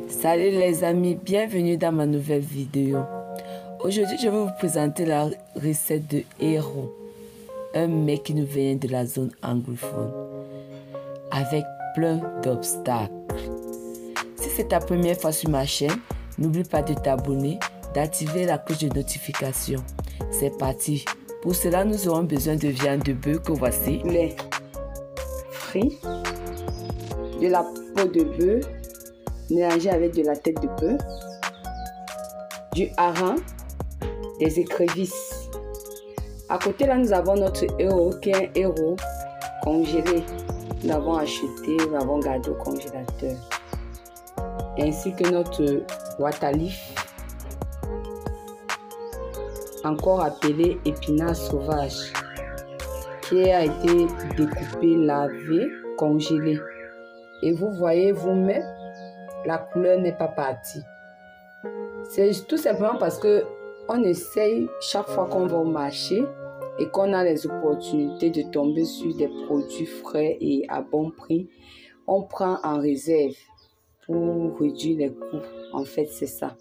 Salut les amis, bienvenue dans ma nouvelle vidéo. Aujourd'hui, je vais vous présenter la recette de héros, un mec qui nous vient de la zone anglophone, avec plein d'obstacles. Si c'est ta première fois sur ma chaîne, n'oublie pas de t'abonner, d'activer la cloche de notification. C'est parti. Pour cela, nous aurons besoin de viande de bœuf que voici. Lait frit, de la peau de bœuf mélangée avec de la tête de bœuf, du hareng, des écrevisses. À côté là, nous avons notre héros qui est un héros congelé. Nous l'avons acheté, nous l'avons gardé au congélateur. Ainsi que notre water-leaf, encore appelé épinard sauvage, qui a été découpé, lavé, congelé. Et vous voyez vous-même, la couleur n'est pas partie. C'est tout simplement parce que on essaye chaque fois qu'on va au marché et qu'on a les opportunités de tomber sur des produits frais et à bon prix, on prend en réserve pour réduire les coûts. En fait, c'est ça.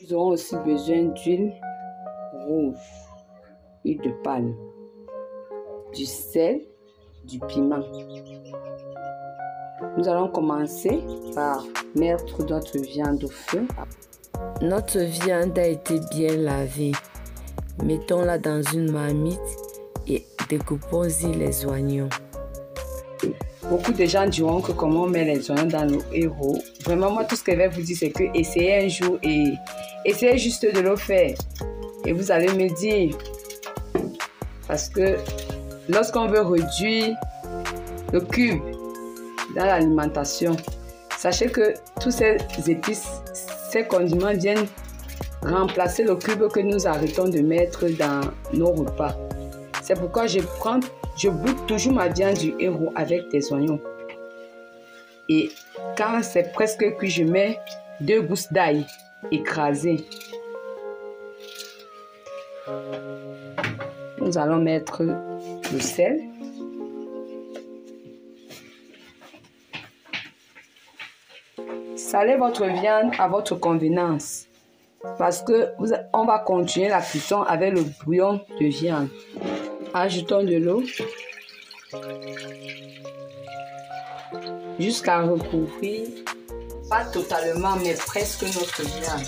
Nous aurons aussi besoin d'huile rouge, huile de palme, du sel, du piment. Nous allons commencer par mettre notre viande au feu. Notre viande a été bien lavée. Mettons-la dans une marmite et découpons-y les oignons. Beaucoup de gens diront que comment on met les oignons dans nos héros. Vraiment, moi, tout ce que je vais vous dire, c'est que essayez un jour et essayez juste de le faire. Et vous allez me dire. Parce que lorsqu'on veut réduire le cube dans l'alimentation, sachez que tous ces épices, ces condiments viennent remplacer le cube que nous arrêtons de mettre dans nos repas. C'est pourquoi je bouille toujours ma viande du héros avec des oignons. Et quand c'est presque cuit, je mets 2 gousses d'ail écrasées. Nous allons mettre le sel. Salez votre viande à votre convenance parce que on va continuer la cuisson avec le bouillon de viande. Ajoutons de l'eau jusqu'à recouvrir, pas totalement mais presque notre viande.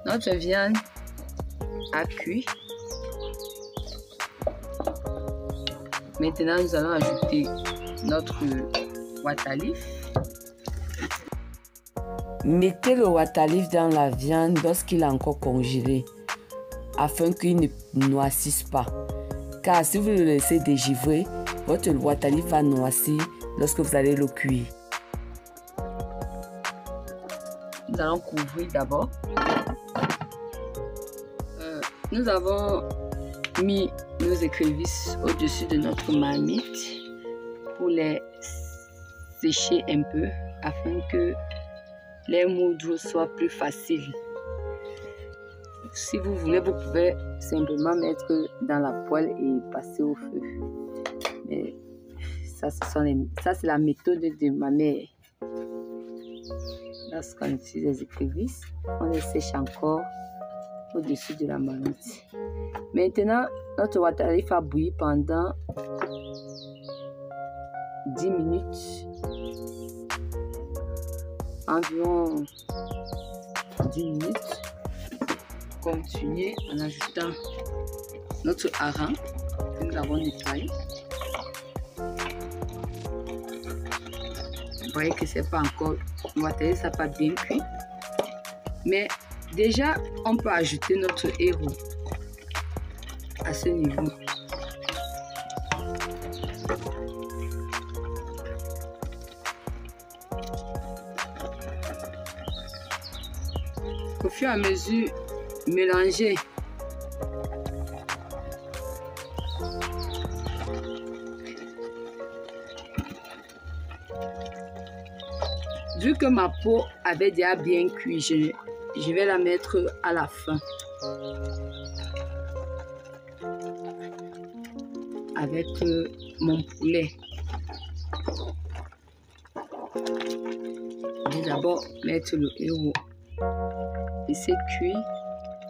Notre viande a cuit. Maintenant, nous allons ajouter notre water-leaf. Mettez le water-leaf dans la viande lorsqu'il est encore congelé, afin qu'il ne noircisse pas. Car si vous le laissez dégivrer, votre water-leaf va noircir lorsque vous allez le cuire. Nous allons couvrir d'abord. Nous avons mis nos écrevisses au-dessus de notre marmite pour les sécher un peu afin que les moudres soient plus faciles. Si vous voulez, vous pouvez simplement mettre dans la poêle et passer au feu. Mais ça c'est la méthode de ma mère. Lorsqu'on utilise les écrevisses, on les sèche encore au-dessus de la marmite. Maintenant, notre water-leaf a bouilli pendant 10 minutes. Environ 10 minutes. Continuez en ajoutant notre hareng que nous avons nettoyé. Vous voyez que c'est pas encore, le water-leaf n'a pas bien cuit. Mais déjà, on peut ajouter notre héros à ce niveau. Au fur et à mesure, mélangez. Vu que ma peau avait déjà bien cuit, je vais la mettre à la fin. Avec mon poulet. Nous d'abord mettre le héros. Laisser cuire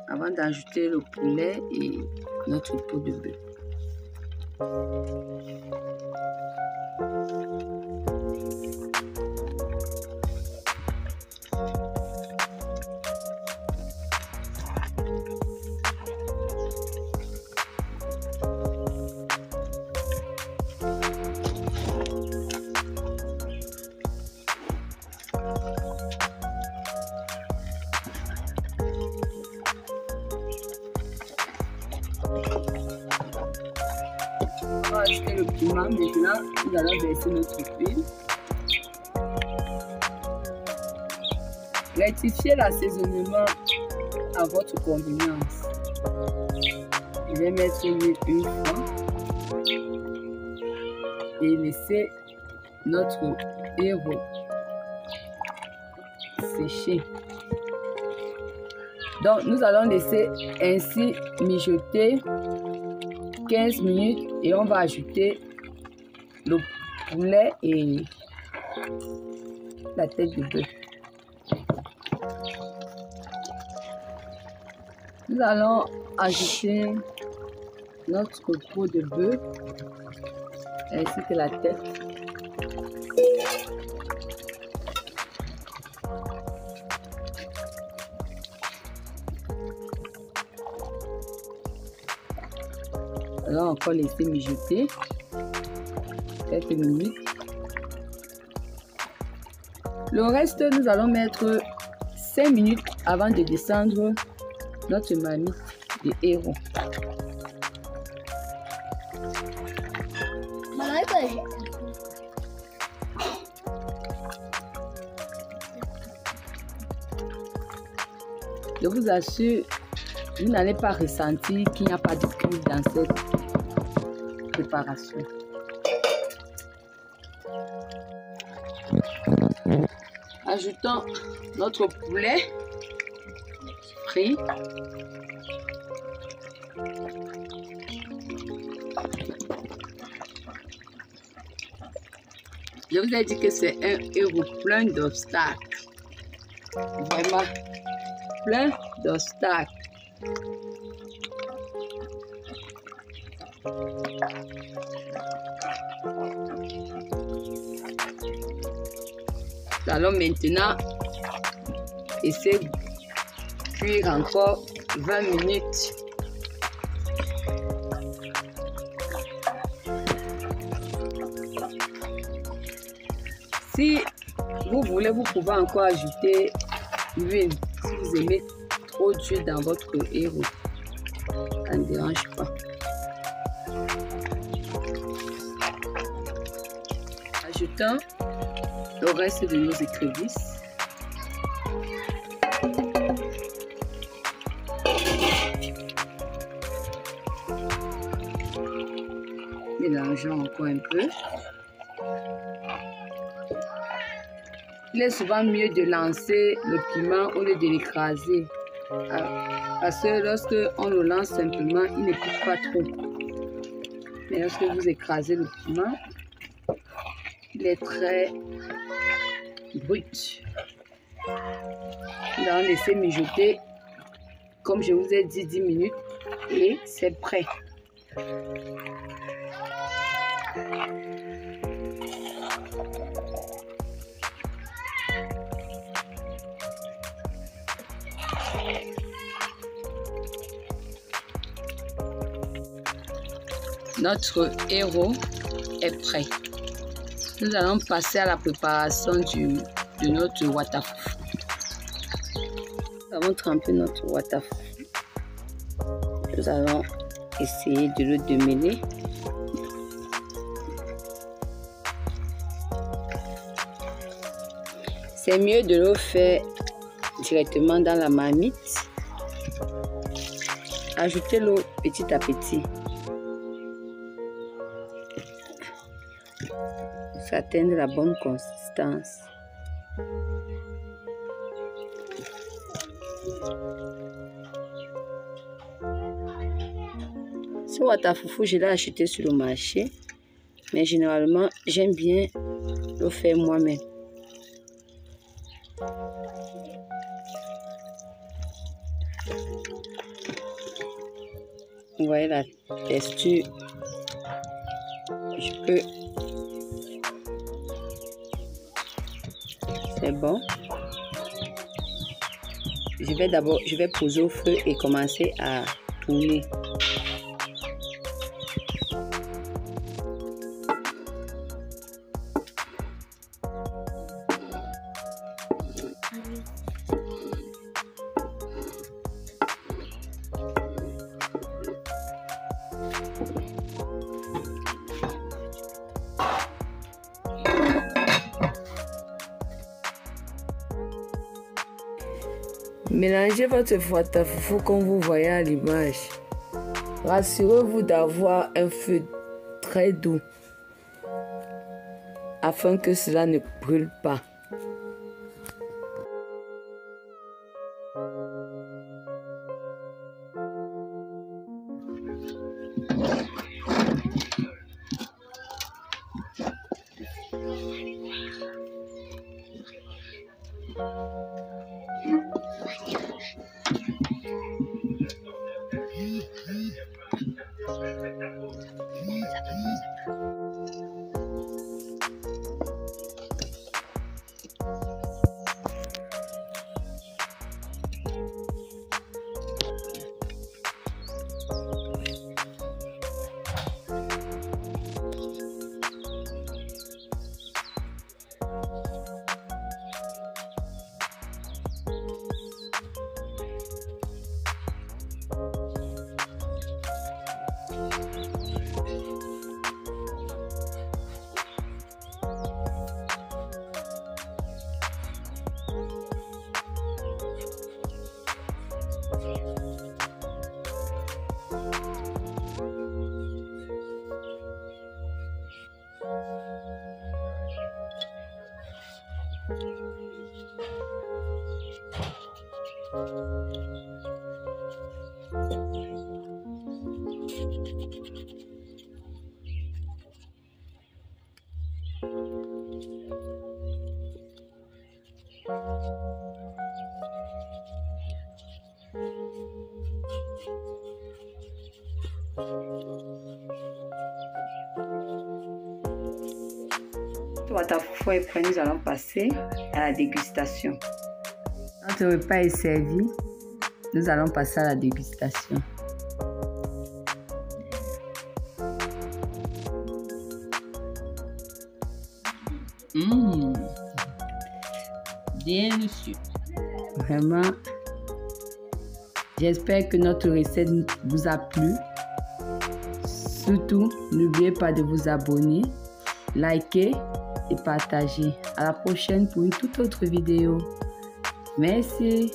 avant d'ajouter le poulet et notre pot de bœuf. On va ajouter le piment. Maintenant, nous allons verser notre huile. Rectifiez l'assaisonnement à votre convenance. Je vais mettre l'huile une fois et laisser notre héros sécher. Donc, nous allons laisser ainsi mijoter 15 minutes et on va ajouter le poulet et la tête de bœuf. Nous allons ajouter notre pot de bœuf ainsi que la tête. Alors encore laisser mijoter quelques minutes. Le reste, nous allons mettre 5 minutes avant de descendre notre marmite de héros. Je vous assure, vous n'allez pas ressentir qu'il n'y a pas de cuve dans cette préparation. Ajoutons notre poulet frit. Je vous ai dit que c'est un héros plein d'obstacles. Vraiment plein d'obstacles. Nous allons maintenant essayer de cuire encore 20 minutes. Si vous voulez, vous pouvez encore ajouter l'huile si vous aimez trop d'huile dans votre héros. Ça ne dérange pas. Ajoutons le reste de nos écrevisses. Mélangeons encore un peu. Il est souvent mieux de lancer le piment au lieu de l'écraser. Parce que lorsque on le lance simplement, il ne pique pas trop. Mais lorsque vous écrasez le piment, il est très brut. Nous allons laisser mijoter, comme je vous ai dit, 10 minutes et c'est prêt. Notre héros est prêt. Nous allons passer à la préparation de notre watafoufou. Nous avons trempé notre watafoufou. Nous allons essayer de le démêler. C'est mieux de le faire directement dans la marmite. Ajoutez l'eau petit à petit. Pour atteindre la bonne consistance. Ce watafoufou, je l'ai acheté sur le marché, mais généralement, j'aime bien le faire moi-même. Vous voyez la texture. Je peux... C'est bon. Je vais poser au feu et commencer à tourner. Mélangez votre fouata-foufou comme vous voyez à l'image. Rassurez-vous d'avoir un feu très doux afin que cela ne brûle pas. Fouata-foufou est prêt, nous allons passer à la dégustation. Notre repas est servi, nous allons passer à la dégustation. Délicieux. Vraiment, j'espère que notre recette vous a plu. Surtout, n'oubliez pas de vous abonner, liker et partager. À la prochaine pour une toute autre vidéo. Merci.